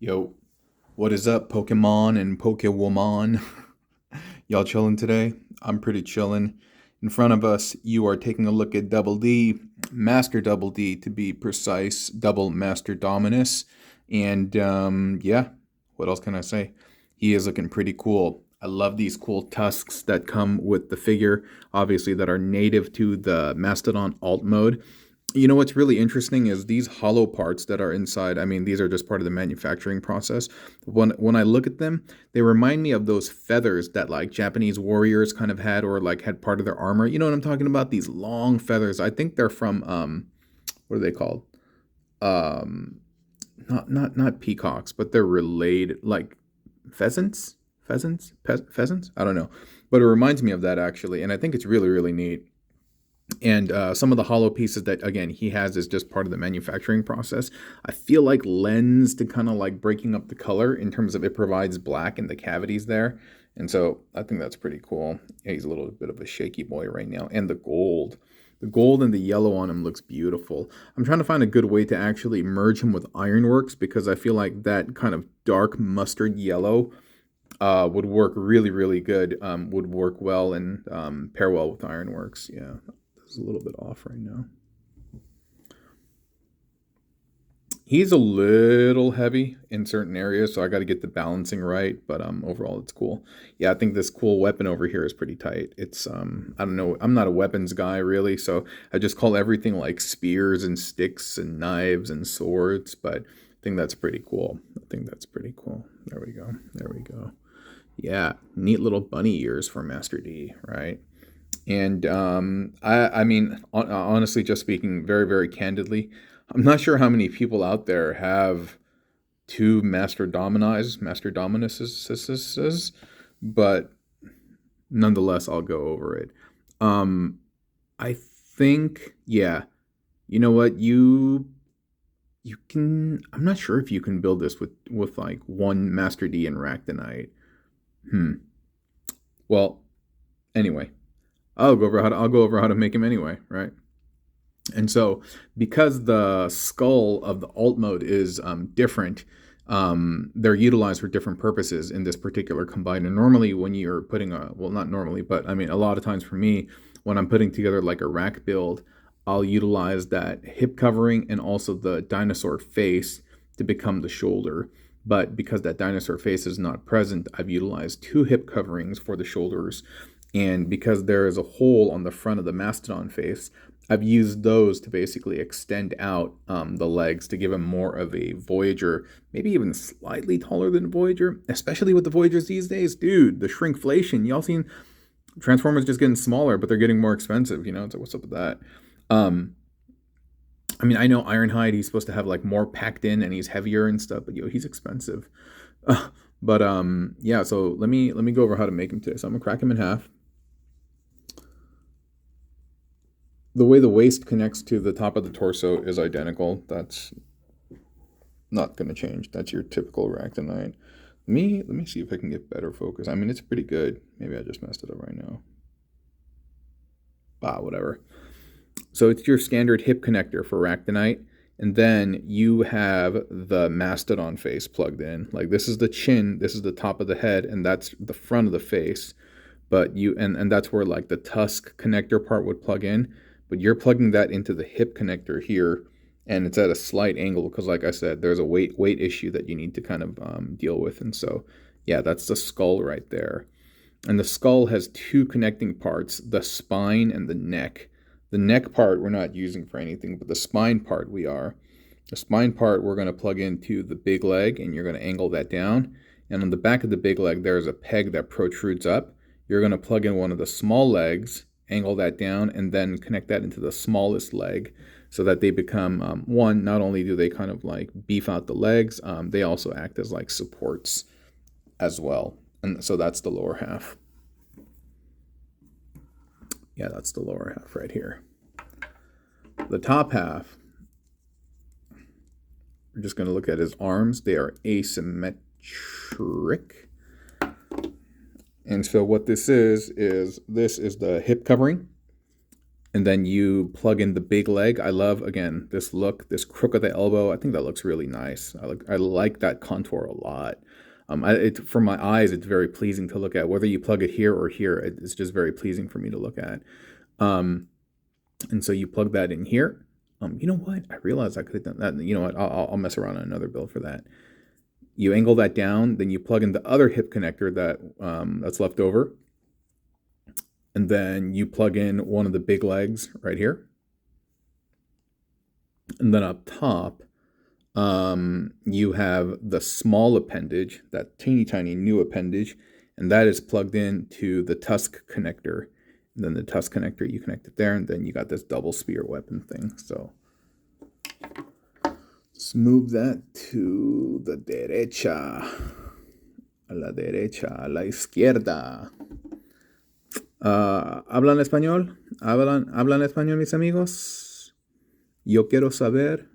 Yo, what is up, Pokemon and Pokewoman? Y'all chilling today? I'm pretty chilling. In front of us, you are taking a look at Double D, Master Double D to be precise, Double Masterdominus. And yeah, what else can I say? He is looking pretty cool. I love these cool tusks that come with the figure, obviously, that are native to the Mastodon alt mode. You know what's really interesting is these hollow parts that are inside. I mean, these are just part of the manufacturing process. When I look at them, they remind me of those feathers that like Japanese warriors kind of had, or like had part of their armor. You know what I'm talking about? These long feathers. I think they're from what are they called? Um, not peacocks, but they're related, like pheasants, pheasants. I don't know, but it reminds me of that actually, and I think it's really neat. And some of the hollow pieces that again he has is just part of the manufacturing process. I feel like lends to kind of like breaking up the color in terms of it provides black in the cavities there, and so I think that's pretty cool. Yeah, he's a little bit of a shaky boy right now, and the gold and the yellow on him looks beautiful. I'm trying to find a good way to actually merge him with Ironworks because I feel like that kind of dark mustard yellow would work really good. Would work well and pair well with Ironworks. Yeah, it's a little bit off right now. He's a little heavy in certain areas, so I got to get the balancing right. But overall, it's cool. Yeah, I think this cool weapon over here is pretty tight. It's I don't know. I'm not a weapons guy really, so I just call everything like spears and sticks and knives and swords. But I think that's pretty cool. I think that's pretty cool. There we go. There we go. Yeah, neat little bunny ears for Master D, right? And I mean, honestly, just speaking very candidly, I'm not sure how many people out there have two Master Dominuses, but nonetheless, I'll go over it. Um, I think, yeah, you know what, you can. I'm not sure if you can build this with like one Master D and Ractonite. Hmm. Well, anyway, I'll go over how to make him anyway, right? And so, because the skull of the alt mode is different, they're utilized for different purposes in this particular combiner. Normally, when you're putting a, well, not normally, but I mean, a lot of times for me, when I'm putting together like a rack build, I'll utilize that hip covering and also the dinosaur face to become the shoulder. But because that dinosaur face is not present, I've utilized two hip coverings for the shoulders. And because there is a hole on the front of the mastodon face, I've used those to basically extend out the legs to give him more of a Voyager, maybe even slightly taller than Voyager, especially with the Voyagers these days. Dude, the shrinkflation. Y'all seen Transformers just getting smaller, but they're getting more expensive. You know, it's like, what's up with that? Um, I mean, I know Ironhide, he's supposed to have like more packed in and he's heavier and stuff, but yo, he's expensive. But yeah, so let me go over how to make him today. So I'm gonna crack him in half. The way the waist connects to the top of the torso is identical. That's not going to change. That's your typical Ractonite. Let me see if I can get better focus. I mean, it's pretty good. Maybe I just messed it up right now. Whatever. So it's your standard hip connector for Ractonite, and then you have the mastodon face plugged in. Like this is the chin, this is the top of the head, and that's the front of the face. But you and that's where like the tusk connector part would plug in. But you're plugging that into the hip connector here, and it's at a slight angle because, like I said, there's a weight issue that you need to kind of deal with. And so, yeah, that's the skull right there. And the skull has two connecting parts: the spine and the neck. The neck part we're not using for anything, but the spine part we are. The spine part we're going to plug into the big leg, and you're going to angle that down. And on the back of the big leg, there's a peg that protrudes up. You're going to plug in one of the small legs, angle that down, and then connect that into the smallest leg so that they become one. Not only do they kind of like beef out the legs, they also act as like supports as well. And so that's the lower half. Yeah, that's the lower half right here. The top half, we're just going to look at his arms. They are asymmetric. And so what this is this is the hip covering. And then you plug in the big leg. I love, again, this look, this crook of the elbow. I think that looks really nice. I like that contour a lot. For my eyes, it's very pleasing to look at. Whether you plug it here or here, it's just very pleasing for me to look at. And so you plug that in here. You know what? I realized I could have done that. You know what? I'll mess around on another build for that. You angle that down, then you plug in the other hip connector that's left over. And then you plug in one of the big legs right here. And then up top, you have the small appendage, that teeny tiny new appendage, and that is plugged in to the tusk connector. And then the tusk connector, you connect it there, and then you got this double spear weapon thing. So let's move that to the derecha. A la derecha, a la izquierda. ¿Hablan español? ¿Hablan español, mis amigos? Yo quiero saber.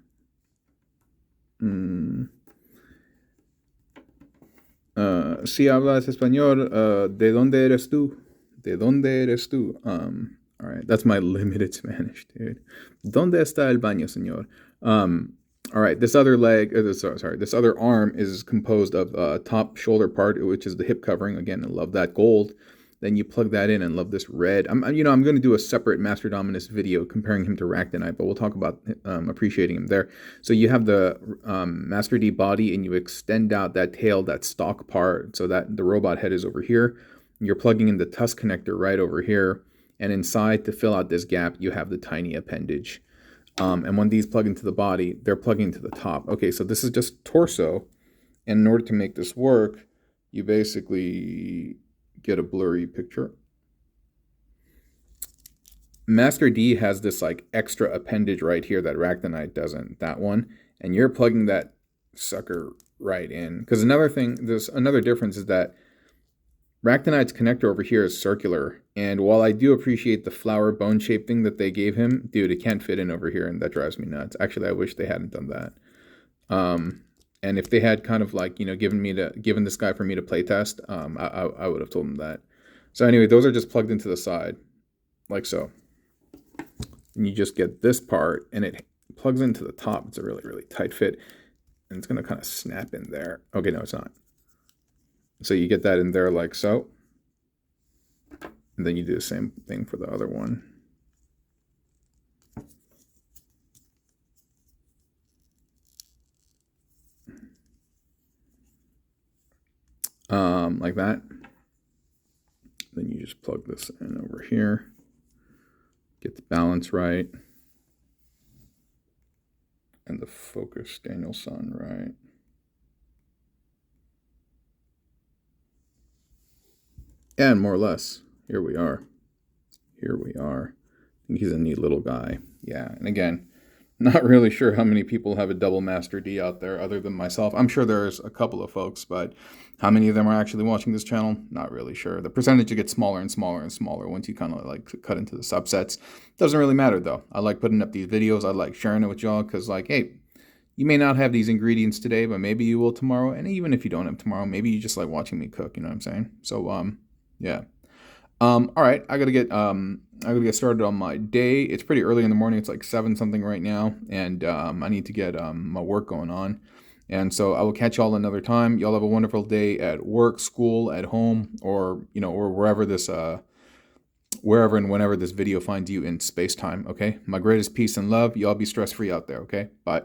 Si hablas español, ¿de dónde eres tú? ¿De dónde eres tú? All right, that's my limited Spanish, dude. ¿Dónde está el baño, señor? All right, this other leg, this other arm is composed of top shoulder part, which is the hip covering. Again, I love that gold. Then you plug that in and love this red. I'm going to do a separate Masterdominus video comparing him to Ractonite, but we'll talk about appreciating him there. So you have the Master D body, and you extend out that tail, that stalk part, so that the robot head is over here. You're plugging in the tusk connector right over here, and inside, to fill out this gap, you have the tiny appendage. And when these plug into the body, they're plugging into the top. Okay, so this is just torso, and in order to make this work, you basically get a blurry picture. Master D has this like extra appendage right here that Ractonite doesn't, that one, and you're plugging that sucker right in. Because another difference is that Ractonite's connector over here is circular, and while I do appreciate the flower bone shape thing that they gave him, dude, it can't fit in over here, and that drives me nuts. Actually, I wish they hadn't done that. And if they had kind of like, given this guy for me to play test, I would have told them that. So anyway, those are just plugged into the side, like so. And you just get this part, and it plugs into the top. It's a really, really tight fit, and it's going to kind of snap in there. Okay, no, it's not. So you get that in there like so. And then you do the same thing for the other one. Like that. Then you just plug this in over here. Get the balance right. And the focus Danielson right. And more or less, here we are. Here we are. I think he's a neat little guy. Yeah, and again, not really sure how many people have a double Master D out there other than myself. I'm sure there's a couple of folks, but how many of them are actually watching this channel? Not really sure. The percentage gets smaller and smaller and smaller once you kind of like cut into the subsets. Doesn't really matter though. I like putting up these videos. I like sharing it with y'all because like, hey, you may not have these ingredients today, but maybe you will tomorrow. And even if you don't have tomorrow, maybe you just like watching me cook, you know what I'm saying? So, yeah. All right, I gotta get started on my day. It's pretty early in the morning. It's like 7 something right now, and I need to get my work going on. And so I will catch y'all another time. Y'all have a wonderful day at work, school, at home, or or wherever and whenever this video finds you in space time. Okay, my greatest peace and love. Y'all be stress free out there. Okay, bye.